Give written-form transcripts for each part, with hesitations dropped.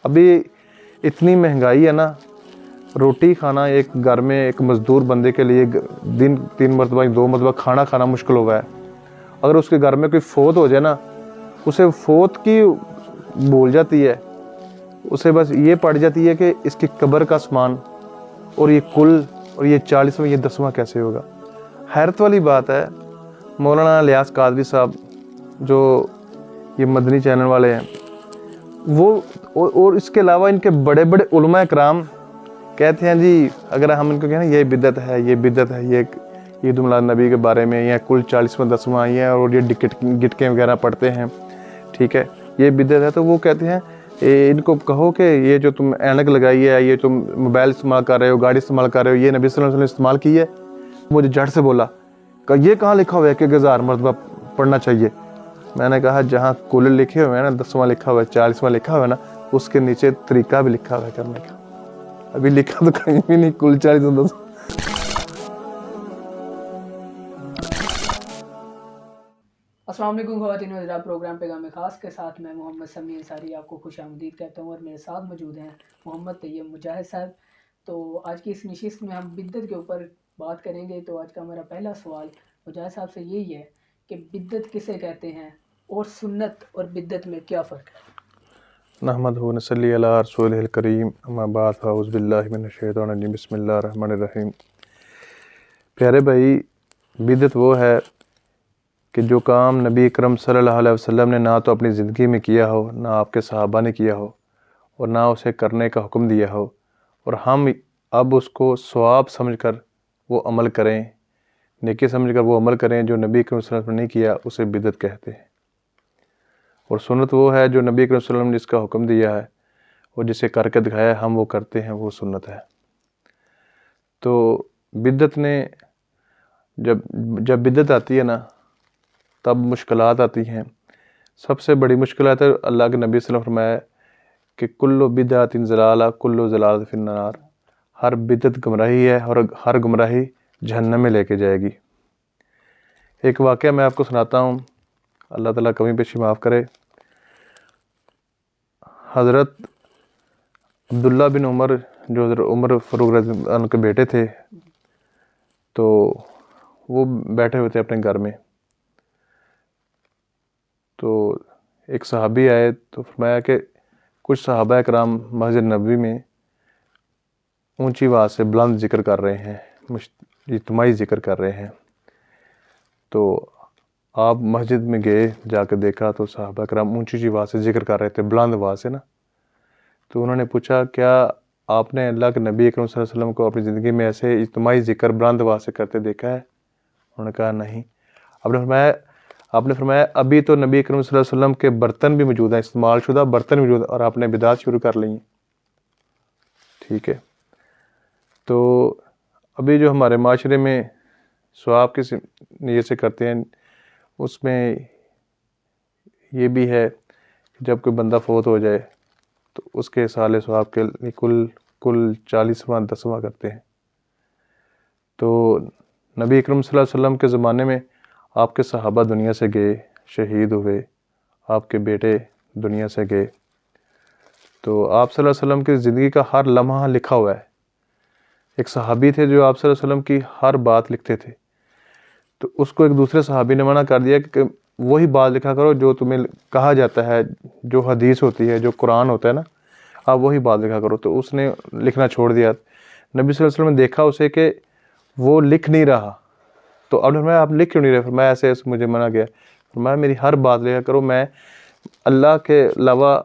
ابھی اتنی مہنگائی ہے نا، روٹی کھانا ایک گھر میں ایک مزدور بندے کے لیے دن 3 مرتبہ 2 مرتبہ کھانا کھانا مشکل ہوا ہے۔ اگر اس کے گھر میں کوئی فوت ہو جائے نا، اسے فوت کی بھول جاتی ہے، اسے بس یہ پڑ جاتی ہے کہ اس کی قبر کا سامان اور یہ کل اور یہ 40واں یہ 10واں کیسے ہوگا۔ حیرت والی بات ہے، مولانا الیاس قادری صاحب جو یہ مدنی چینل والے ہیں، وہ اور اس کے علاوہ ان کے بڑے بڑے علماء کرام کہتے ہیں جی اگر ہم ان کو کہیں یہ بدعت ہے، یہ بدعت ہے، یہ عید میلاد نبی کے بارے میں یا کل 40واں 10واں یہ اور یہ گٹکیں وغیرہ پڑھتے ہیں، ٹھیک ہے، یہ بدعت ہے، تو وہ کہتے ہیں ان کو کہو کہ یہ جو تم اینک لگائی ہے، یہ تم موبائل استعمال کر رہے ہو، گاڑی استعمال کر رہے ہو، یہ نبی صلی اللہ علیہ وسلم نے استعمال کی ہے؟ مجھے جھٹ سے بولا کہ یہ کہاں لکھا ہوا ہے کہ 1000 مرتبہ پڑھنا چاہیے؟ میں نے کہا جہاں کل لکھے ہوئے ہیں نا، 10واں لکھا ہوا ہے، 40واں لکھا ہوا ہے نا، اس کے نیچے طریقہ بھی لکھا ہوا ہے کرنے کا۔ ابھی لکھا تو کہیں بھی نہیں کل 40 و 10۔ السلام علیکم خواتین و حضرات، پروگرام پیغام خاص کے ساتھ میں محمد سمیع انصاری آپ کو خوش آمدید کہتا ہوں، اور میرے ساتھ موجود ہیں محمد طیب مجاہد صاحب۔ تو آج کی اس نشست میں ہم بدعت کے اوپر بات کریں گے۔ تو آج کا ہمارا پہلا سوال مجاہد صاحب سے یہی ہے کہ بدعت کسے کہتے ہیں اور سنت اور بدعت میں کیا فرق ہے؟ نحمدہ و نصلی علی رسولہ الکریم، اما بعد فاعوذ باللہ من الشیطان الرجیم، بسم اللہ الرحمن الرحیم۔ پیارے بھائی، بدعت وہ ہے کہ جو کام نبی اکرم صلی اللہ علیہ وسلم نے نہ تو اپنی زندگی میں کیا ہو، نہ آپ کے صحابہ نے کیا ہو، اور نہ اسے کرنے کا حکم دیا ہو، اور ہم اب اس کو ثواب سمجھ کر وہ عمل کریں، نیکی سمجھ کر وہ عمل کریں جو نبی اکرم صلی اللہ علیہ وسلم نے نہیں کیا، اسے بدعت کہتے ہیں۔ اور سنت وہ ہے جو نبی اکرم صلی اللہ علیہ وسلم نے جس کا حکم دیا ہے اور جسے کر کے دکھایا ہے، ہم وہ کرتے ہیں، وہ سنت ہے۔ تو بدعت نے جب بدعت آتی ہے نا، تب مشکلات آتی ہیں۔ سب سے بڑی مشکلات ہے، اللہ کے نبی صلی اللہ علیہ وسلم نے فرمایا کہ کل بدعت ضلالہ کل ضلالۃ فی النار، ہر بدعت گمراہی ہے اور ہر گمراہی جہنم میں لے کے جائے گی۔ ایک واقعہ میں آپ کو سناتا ہوں، اللہ تعالیٰ کمی پیشی معاف کرے۔ حضرت عبداللہ بن عمر جو حضرت عمر فاروق رضی اللہ عنہ کے بیٹے تھے، تو وہ بیٹھے ہوئے تھے اپنے گھر میں، تو ایک صحابی آئے تو فرمایا کہ کچھ صحابہ کرام مسجد نبوی میں اونچی آواز سے بلند ذکر کر رہے ہیں، اجتماعی ذکر کر رہے ہیں۔ تو آپ مسجد میں گئے، جا کے دیکھا تو صحابہ کرام اونچی آواز سے ذکر کر رہے تھے، بلند آواز سے نا۔ تو انہوں نے پوچھا کیا آپ نے اللہ کے نبی اکرم صلی اللہ علیہ وسلم کو اپنی زندگی میں ایسے اجتماعی ذکر بلند آواز سے کرتے دیکھا ہے؟ انہوں نے کہا نہیں۔ آپ نے فرمایا ابھی تو نبی اکرم صلی اللہ علیہ وسلم کے برتن بھی موجود ہیں، استعمال شدہ برتن موجود ہیں، اور آپ نے بدعات شروع کر لی ہیں، ٹھیک ہے۔ تو ابھی جو ہمارے معاشرے میں ثواب کی نیت سے کرتے ہیں، اس میں یہ بھی ہے کہ جب کوئی بندہ فوت ہو جائے تو اس کے سال ثواب کے لیے کل 40واں 10واں کرتے ہیں۔ تو نبی اکرم صلی اللہ علیہ وسلم کے زمانے میں آپ کے صحابہ دنیا سے گئے، شہید ہوئے، آپ کے بیٹے دنیا سے گئے، تو آپ صلی اللہ علیہ وسلم کی زندگی کا ہر لمحہ لکھا ہوا ہے۔ ایک صحابی تھے جو آپ صلی اللہ علیہ وسلم کی ہر بات لکھتے تھے، تو اس کو ایک دوسرے صحابی نے منع کر دیا کہ وہی بات لکھا کرو جو تمہیں کہا جاتا ہے، جو حدیث ہوتی ہے، جو قرآن ہوتا ہے نا، آپ وہی بات لکھا کرو۔ تو اس نے لکھنا چھوڑ دیا۔ نبی صلی اللہ علیہ وسلم نے دیکھا اسے کہ وہ لکھ نہیں رہا، تو اب فرمایا آپ لکھ کیوں نہیں رہے؟ فرمایا ایسے مجھے منع کیا۔ فرمایا میری ہر بات لکھا کرو، میں اللہ کے علاوہ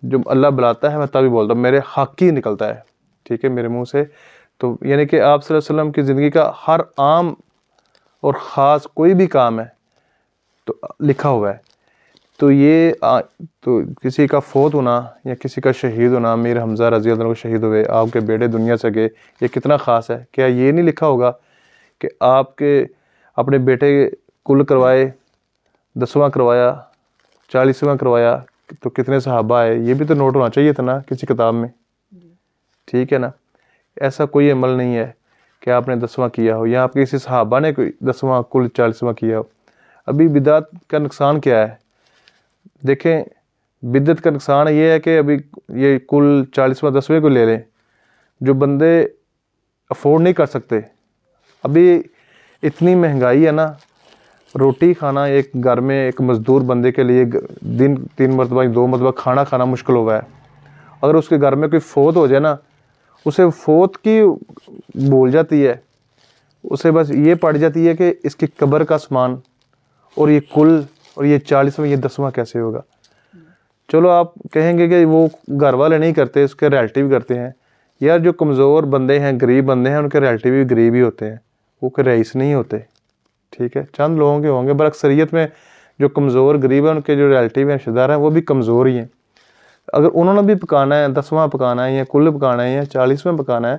جو اللہ بلاتا ہے میں تبھی بولتا ہوں، میرے حق ہی نکلتا ہے، ٹھیک ہے، میرے منہ سے۔ تو یعنی کہ آپ صلی اللہ علیہ وسلم کی زندگی کا ہر عام اور خاص کوئی بھی کام ہے تو لکھا ہوا ہے۔ تو یہ تو کسی کا فوت ہونا یا کسی کا شہید ہونا، میر حمزہ رضی اللہ عنہ شہید ہوئے، آپ کے بیٹے دنیا سے گئے، یہ کتنا خاص ہے۔ کیا یہ نہیں لکھا ہوگا کہ آپ کے اپنے بیٹے کل کروائے، 10واں کروایا، 40واں کروایا، تو کتنے صحابہ آئے؟ یہ بھی تو نوٹ ہونا چاہیے تھا نا کسی کتاب میں، ٹھیک ہے نا۔ ایسا کوئی عمل نہیں ہے کہ آپ نے 10واں کیا ہو یا آپ کے کسی صحابہ نے کوئی 10واں کل 40واں کیا ہو۔ ابھی بدعت کا نقصان کیا ہے؟ دیکھیں، بدعت کا نقصان یہ ہے کہ ابھی یہ کل 40واں 10ویں کو لے لیں، جو بندے افورڈ نہیں کر سکتے، ابھی اتنی مہنگائی ہے نا، روٹی کھانا ایک گھر میں ایک مزدور بندے کے لیے دن 3 مرتبہ 2 مرتبہ کھانا کھانا مشکل ہوا ہے۔ اگر اس کے گھر میں کوئی فوت ہو جائے نا، اسے فوت کی بھول جاتی ہے، اسے بس یہ پڑ جاتی ہے کہ اس کی قبر کا سامان اور یہ کل اور یہ 40واں یہ 10واں کیسے ہوگا۔ چلو آپ کہیں گے کہ وہ گھر والے نہیں کرتے، اس کے ریلیٹیو کرتے ہیں۔ یار جو کمزور بندے ہیں، غریب بندے ہیں، ان کے ریلیٹیو بھی غریب ہی ہوتے ہیں، وہ کہ رئیس نہیں ہوتے، ٹھیک ہے، چند لوگوں کے ہوں گے، براکثریت میں جو کمزور غریب ہیں ان کے جو ریلیٹیو ہیں، رشتہ دار ہیں، وہ بھی کمزور ہی ہیں۔ اگر انہوں نے بھی پکانا ہے، 10واں پکانا ہے یا کل پکانا ہے یا 40واں پکانا ہے،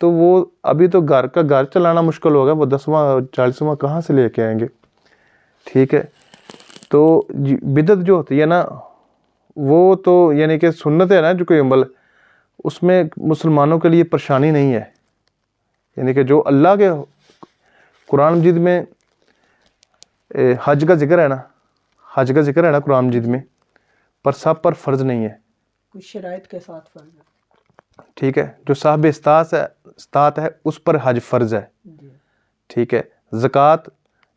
تو وہ ابھی تو گھر کا گھر چلانا مشکل ہوگا، وہ 10واں 40واں کہاں سے لے کے آئیں گے، ٹھیک ہے۔ تو بدعت جو ہوتی ہے نا، وہ تو یعنی کہ سنت ہے نا جو کوئی عمل، اس میں مسلمانوں کے لیے پریشانی نہیں ہے، یعنی کہ جو اللہ کے قرآن مجید میں حج کا ذکر ہے نا، حج کا ذکر ہے نا قرآن مجید میں، پر سب پر فرض نہیں ہے، کچھ شرائط کے ساتھ فرض ہے، ٹھیک ہے۔ جو صاحب استطاعت ہے اس پر حج فرض ہے، جی ٹھیک ہے۔ زکوٰۃ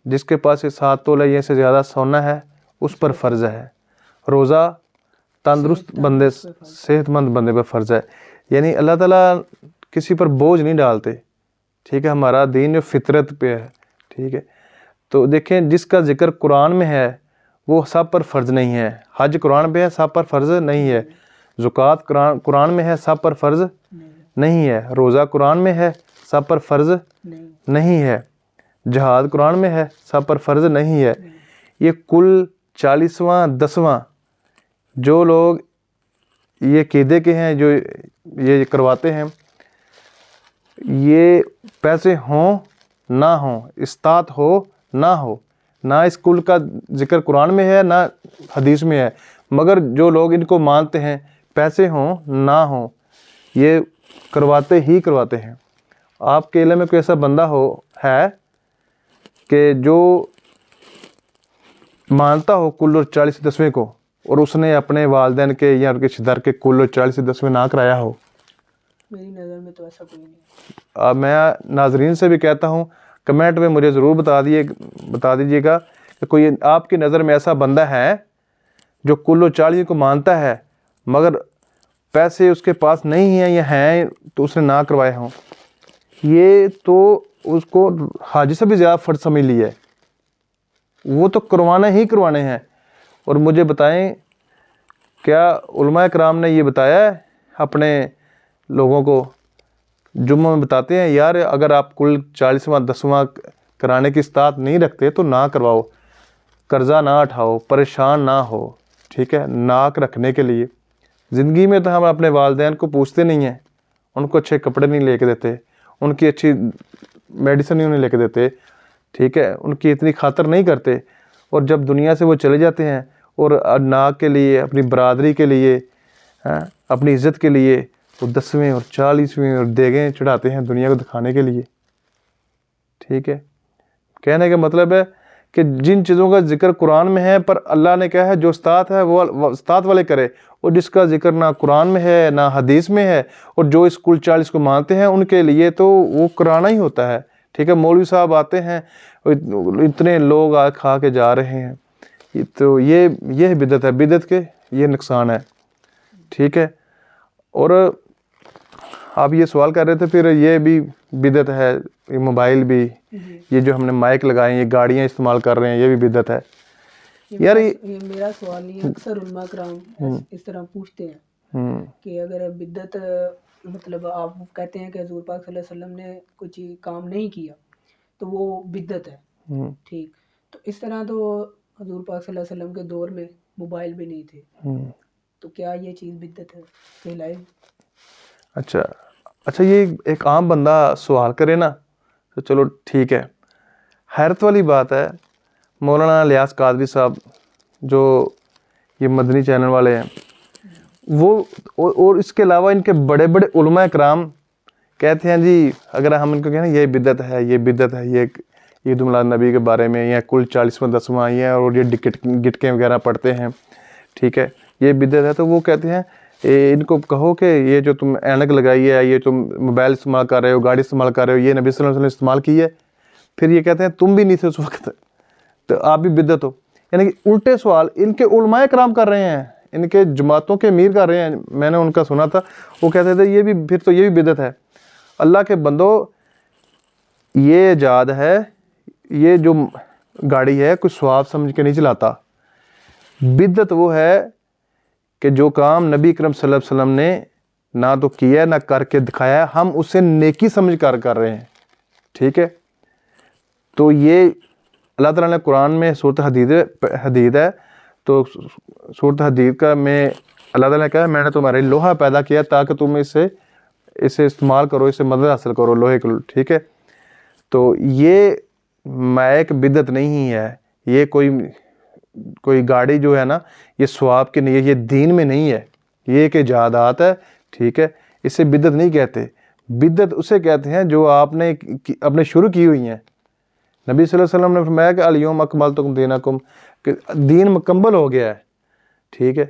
جس کے پاس 7 تولہ یا سے زیادہ سونا ہے اس پر فرض ہے۔ روزہ تندرست بندے، صحت مند بندے پر فرض ہے۔ یعنی اللہ تعالیٰ کسی پر بوجھ نہیں ڈالتے، ٹھیک ہے، ہمارا دین جو فطرت پہ ہے، ٹھیک ہے۔ تو دیکھیں جس کا ذکر قرآن میں ہے وہ سب پر فرض نہیں ہے، حج قرآن پہ ہے سب پر فرض نہیں ہے، زکوٰۃ قرآن میں ہے سب پر فرض نہیں ہے، روزہ قرآن میں ہے سب پر فرض نہیں ہے، جہاد قرآن میں ہے سب پر فرض نہیں ہے۔ یہ کل 40واں 10واں جو لوگ یہ عقیدے کے ہیں، جو یہ کرواتے ہیں، یہ پیسے ہوں نہ ہوں، استطاعت ہو نہ ہو، نہ اس کل کا ذکر قرآن میں ہے نہ حدیث میں ہے، مگر جو لوگ ان کو مانتے ہیں، پیسے ہوں نہ ہوں، یہ کرواتے ہی کرواتے ہیں۔ آپ کے علم میں کوئی ایسا بندہ ہے کہ جو مانتا ہو کل اور 40 10ویں کو، اور اس نے اپنے والدین کے یا ان کے رشتہ دار کے کل اور 40 10ویں نہ کرایا ہو؟ میری نظر میں تو ایسا کوئی نہیں۔ میں ناظرین سے بھی کہتا ہوں، کمنٹ میں مجھے ضرور بتا دیجیے گا کہ کوئی آپ کی نظر میں ایسا بندہ ہے جو کل و 40 کو مانتا ہے مگر پیسے اس کے پاس نہیں ہیں یا ہیں تو اس نے نہ کروائے ہوں۔ یہ تو اس کو حج سے بھی زیادہ فرض سمجھ لی ہے، وہ تو کروانا ہی کروانے ہیں۔ اور مجھے بتائیں کیا علماء کرام نے یہ بتایا ہے اپنے لوگوں کو؟ جمعہ میں بتاتے ہیں یار اگر آپ کل 40واں 10واں کرانے کی استطاعت نہیں رکھتے تو نہ کرواؤ، قرضہ نہ اٹھاؤ، پریشان نہ ہو، ٹھیک ہے۔ ناک رکھنے کے لیے زندگی میں تو ہم اپنے والدین کو پوچھتے نہیں ہیں، ان کو اچھے کپڑے نہیں لے کے دیتے، ان کی اچھی میڈیسن نہیں انہیں لے کے دیتے، ٹھیک ہے، ان کی اتنی خاطر نہیں کرتے، اور جب دنیا سے وہ چلے جاتے ہیں اور ناک کے لیے، اپنی برادری کے لیے، اپنی عزت کے لیے وہ 10ویں اور 40ویں اور دیگیں چڑھاتے ہیں دنیا کو دکھانے کے لیے، ٹھیک ہے۔ کہنے کا مطلب ہے کہ جن چیزوں کا ذکر قرآن میں ہے پر اللہ نے کہا ہے جو استطاعت ہے وہ استطاعت والے کرے، اور جس کا ذکر نہ قرآن میں ہے نہ حدیث میں ہے، اور جو اس کل 40 کو مانتے ہیں ان کے لیے تو وہ کرانا ہی ہوتا ہے، ٹھیک ہے۔ مولوی صاحب آتے ہیں، اتنے لوگ کھا کے جا رہے ہیں، تو یہ بدعت ہے، بدعت کے یہ نقصان ہے، ٹھیک ہے۔ اور آپ یہ سوال کر رہے تھے، پھر یہ بھی بدعت ہے، یہ موبائل بھی، یہ جو ہم نے مائک لگائے ہیں، یہ گاڑیاں استعمال کر رہے ہیں، یہ بھی بدعت ہے۔ یار یہ میرا سوال نہیں ہے، اکثر علماء کرام اس طرح پوچھتے ہیں کہ اگر بدعت مطلب آپ کہتے ہیں کہ حضور پاک صلی اللہ علیہ وسلم نے کچھ کام نہیں کیا تو وہ بدعت ہے، ٹھیک، تو اس طرح تو حضور پاک صلی اللہ علیہ وسلم کے دور میں موبائل بھی نہیں تھے، تو کیا یہ چیز بدعت ہے کہلائے؟ اچھا یہ ایک عام بندہ سوال کرے نا تو چلو ٹھیک ہے۔ حیرت والی بات ہے، مولانا الیاس قادری صاحب جو یہ مدنی چینل والے ہیں، وہ اور اس کے علاوہ ان کے بڑے بڑے علماء کرام کہتے ہیں جی اگر ہم ان کو کہیں یہ بدعت ہے، یہ بدعت ہے، یہ عید میلاد نبی کے بارے میں یا کل 40واں 10واں یہ اور یہ گٹکیں وغیرہ پڑھتے ہیں، ٹھیک ہے، یہ بدعت ہے. تو وہ کہتے ہیں ان کو کہو کہ یہ جو تم اینک لگائی ہے, یہ تم موبائل استعمال کر رہے ہو, گاڑی استعمال کر رہے ہو, یہ نبی صلی اللہ علیہ وسلم نے استعمال کی ہے. پھر یہ کہتے ہیں تم بھی نہیں تھے اس وقت تو آپ بھی بدعت ہو. یعنی کہ الٹے سوال ان کے علماء کرام کر رہے ہیں, ان کے جماعتوں کے امیر کر رہے ہیں. میں نے ان کا سنا تھا, وہ کہتے تھے یہ بھی پھر تو یہ بھی بدعت ہے. اللہ کے بندو, یہ ایجاد ہے, یہ جو گاڑی ہے کوئی ثواب سمجھ کے نہیں چلاتا. بدعت وہ ہے کہ جو کام نبی اکرم صلی اللہ علیہ وسلم نے نہ تو کیا نہ کر کے دکھایا ہے, ہم اسے نیکی سمجھ کر رہے ہیں. ٹھیک ہے, تو یہ اللہ تعالیٰ نے قرآن میں سورۃ حدید ہے, تو سورۃ حدید کا میں اللہ تعالیٰ نے کہا میں نے تمہارے لوہا پیدا کیا تاکہ تم اسے استعمال کرو, اسے مدد حاصل کرو لوہے کو. ٹھیک ہے, تو یہ ایک بدعت نہیں ہے. یہ کوئی گاڑی جو ہے نا, یہ ثواب کے نہیں ہے, یہ دین میں نہیں ہے, یہ ایک ایجادات ہے. ٹھیک ہے, اسے بدعت نہیں کہتے. بدعت اسے کہتے ہیں جو آپ نے اپنے شروع کی ہوئی ہیں. نبی صلی اللہ علیہ وسلم نے فرمایا کہ الیوم اکملت لکم دینکم, کہ دین مکمل ہو گیا ہے. ٹھیک ہے,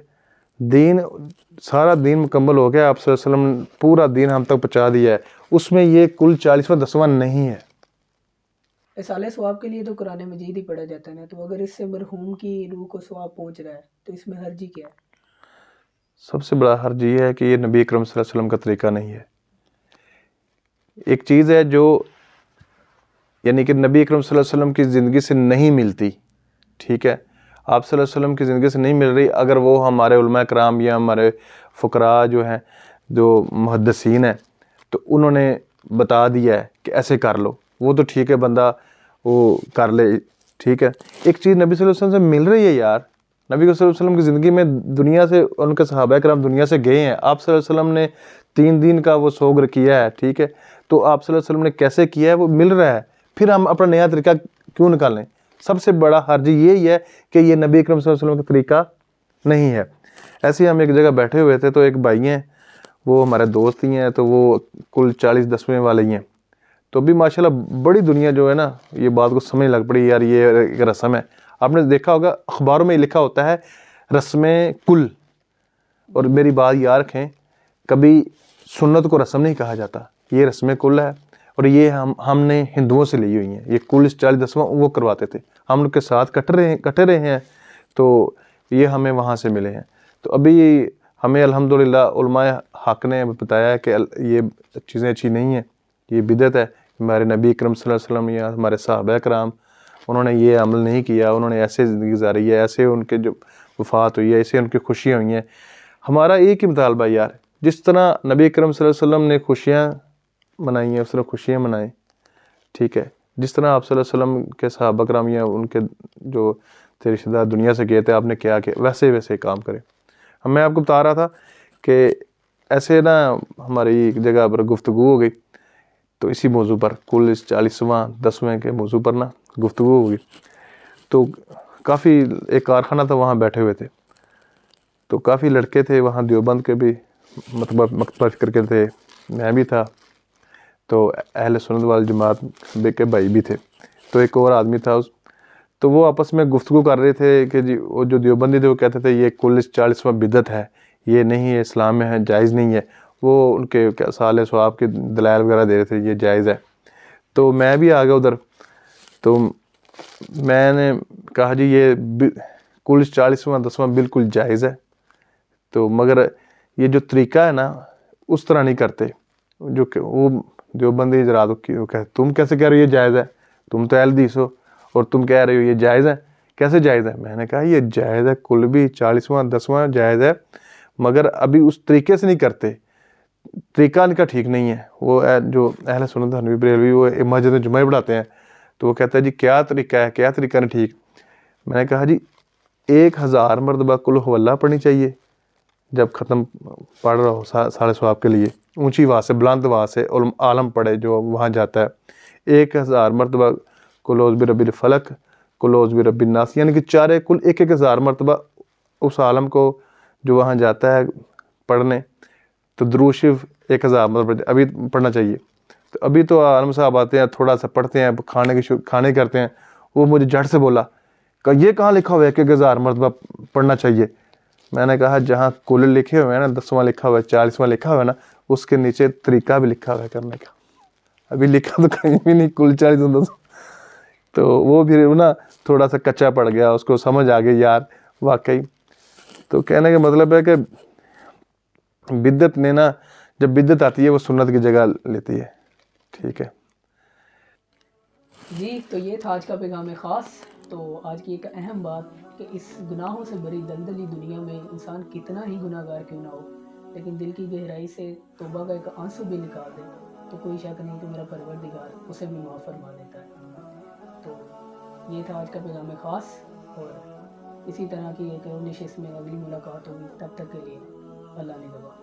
دین سارا دین مکمل ہو گیا. آپ صلی اللہ علیہ وسلم نے پورا دین ہم تک پہنچا دیا ہے. اس میں یہ کل 40واں 10واں نہیں ہے. اصالہ ثواب کے لیے تو قرآن مجید ہی پڑھا جاتا ہے نا, تو اگر اس سے مرحوم کی روح کو ثواب پہنچ رہا ہے تو اس میں حرج کیا ہے؟ سب سے بڑا حرج یہ ہے کہ یہ نبی اکرم صلی اللہ علیہ وسلم کا طریقہ نہیں ہے. ایک چیز ہے جو یعنی کہ نبی اکرم صلی اللہ علیہ وسلم کی زندگی سے نہیں ملتی. ٹھیک ہے, آپ صلی اللہ علیہ وسلم کی زندگی سے نہیں مل رہی. اگر وہ ہمارے علماء کرام یا ہمارے فقراء جو ہیں, جو محدثین ہیں, تو انہوں نے بتا دیا ہے کہ ایسے کر لو, وہ تو ٹھیک ہے, بندہ وہ کر لے. ٹھیک ہے, ایک چیز نبی صلی اللہ علیہ وسلم سے مل رہی ہے یار. نبی صلی اللہ علیہ وسلم کی زندگی میں دنیا سے ان کے صحابہ کرام دنیا سے گئے ہیں. آپ صلی اللہ علیہ وسلم نے 3 دن کا وہ سوگر کیا ہے. ٹھیک ہے, تو آپ صلی اللہ علیہ وسلم نے کیسے کیا ہے وہ مل رہا ہے. پھر ہم اپنا نیا طریقہ کیوں نکالیں؟ سب سے بڑا حرج یہی ہے کہ یہ نبی اکرم صلی اللہ علیہ وسلم کا طریقہ نہیں ہے. ایسے ہی ہم ایک جگہ بیٹھے ہوئے تھے, تو ایک بھائی ہیں, وہ ہمارے دوست ہی ہیں, تو وہ کل 40 10ویں والے ہی ہیں. تو بھی ماشاءاللہ بڑی دنیا جو ہے نا, یہ بات کو سمجھ لگ پڑی یار یہ ایک رسم ہے. آپ نے دیکھا ہوگا اخباروں میں لکھا ہوتا ہے رسم کل, اور میری بات یاد رکھیں, کبھی سنت کو رسم نہیں کہا جاتا, یہ رسم کل ہے. اور یہ ہم نے ہندوؤں سے لی ہوئی ہیں. یہ کل 40 10واں وہ کرواتے تھے, ہم ان کے ساتھ کٹے رہے ہیں, تو یہ ہمیں وہاں سے ملے ہیں. تو ابھی ہمیں الحمدللہ علماء حق نے بتایا ہے کہ یہ چیزیں اچھی نہیں ہیں, یہ بدعت ہے. ہمارے نبی اکرم صلی اللہ علیہ وسلم یا ہمارے صحابہ کرام انہوں نے یہ عمل نہیں کیا, انہوں نے ایسے زندگی گزاری ہے, ایسے ان کے جو وفات ہوئی ہے, ایسے ان کی خوشیاں ہوئی ہیں. ہمارا ایک ہی مطالبہ یار, جس طرح نبی اکرم صلی اللہ علیہ وسلم نے خوشیاں منائی ہیں اس طرح خوشیاں منائیں. ٹھیک ہے, جس طرح آپ صلی اللہ علیہ وسلم کے صحابہ کرام یا ان کے جو تھے رشتہ دار دنیا سے گئے تھے, آپ نے کیا کہ ویسے کام کریں. میں آپ کو بتا رہا تھا کہ ایسے نا ہماری ایک جگہ پر گفتگو ہو گئی, تو اسی موضوع پر کل 40واں 10ویں کے موضوع پر نا گفتگو ہو گئی. تو کافی ایک کارخانہ تھا, وہاں بیٹھے ہوئے تھے, تو کافی لڑکے تھے وہاں دیوبند کے بھی مکتبہ فکر کے تھے, میں بھی تھا, تو اہل سنت وال جماعت کے بھائی بھی تھے, تو ایک اور آدمی تھا. تو وہ آپس میں گفتگو کر رہے تھے کہ جی وہ جو دیوبندی تھے وہ کہتے تھے یہ کل 40واں بدعت ہے, یہ نہیں ہے, اسلام میں ہے, جائز نہیں ہے. وہ ان کے اصالہ ثواب کے دلائل وغیرہ دے رہے تھے, یہ جائز ہے. تو میں بھی آ گیا ادھر, تو میں نے کہا جی یہ کل 40واں 10واں بالکل جائز ہے, تو مگر یہ جو طریقہ ہے نا اس طرح نہیں کرتے. جو کہ وہ دیوبندی حضرات کہتے تم کیسے کہہ رہے ہو یہ جائز ہے, تم تو اہل حدیث ہو اور تم کہہ رہے ہو یہ جائز ہے, کیسے جائز ہے؟ میں نے کہا یہ جائز ہے, کل بھی 40واں 10واں جائز ہے, مگر ابھی اس طریقے سے نہیں کرتے, طریقہ ان کا ٹھیک نہیں ہے. وہ جو اہل سنت حنفی بریلوی وہ مسجد میں جمعہ پڑھاتے ہیں, تو وہ کہتا ہے جی کیا طریقہ ہے, کیا طریقہ نہیں ٹھیک. میں نے کہا جی 1000 مرتبہ قل هو اللہ پڑھنی چاہیے جب ختم پڑھ رہا ہو سارے ثواب کے لیے, اونچی آواز سے, بلند آواز سے عالم پڑھے جو وہاں جاتا ہے. 1000 مرتبہ قل اعوذ برب الفلق, قل اعوذ برب الناس, یعنی کہ چارے کل 1000 مرتبہ اس عالم کو جو وہاں جاتا ہے پڑھنے. تو درود شریف 1000 مرتبہ ابھی پڑھنا چاہیے. تو ابھی تو عالم صاحب آتے ہیں, تھوڑا سا پڑھتے ہیں, کھانے کرتے ہیں, وہ مجھے جھٹ سے بولا کہ یہ کہاں لکھا ہوا ہے کہ 1000 مرتبہ پڑھنا چاہیے. میں نے کہا جہاں کل لکھے ہوئے ہیں نا 10واں لکھا ہوا ہے 40واں لکھا ہوا ہے نا اس کے نیچے طریقہ بھی لکھا ہوا ہے کرنے کا. ابھی لکھا تو کہیں بھی نہیں کل 40 تو وہ بھی نا تھوڑا سا کچا پڑ گیا, اس کو سمجھ آ گئی یار واقعی. تو کہنے کا مطلب ہے کہ بدعت نے نا جب بدعت آتی ہے وہ سنت کی جگہ لیتی ہے. ٹھیک ہے جی, تو یہ تھا آج کا پیغام خاص. تو آج کی ایک اہم بات کہ اس گناہوں سے بھری دلدلی دنیا میں انسان کتنا ہی گناہ گار کیوں نہ ہو, لیکن دل کی گہرائی سے توبہ کا ایک آنسو بھی نکال دے تو کوئی شک نہیں کہ میرا پروردگار اسے بھی معاف فرما دیتا ہے. تو یہ تھا آج کا پیغام خاص, اور اسی طرح کی ایک اور نشست میں اگلی ملاقات ہوگی. تب تک کے لیے اللہ نے گواہ.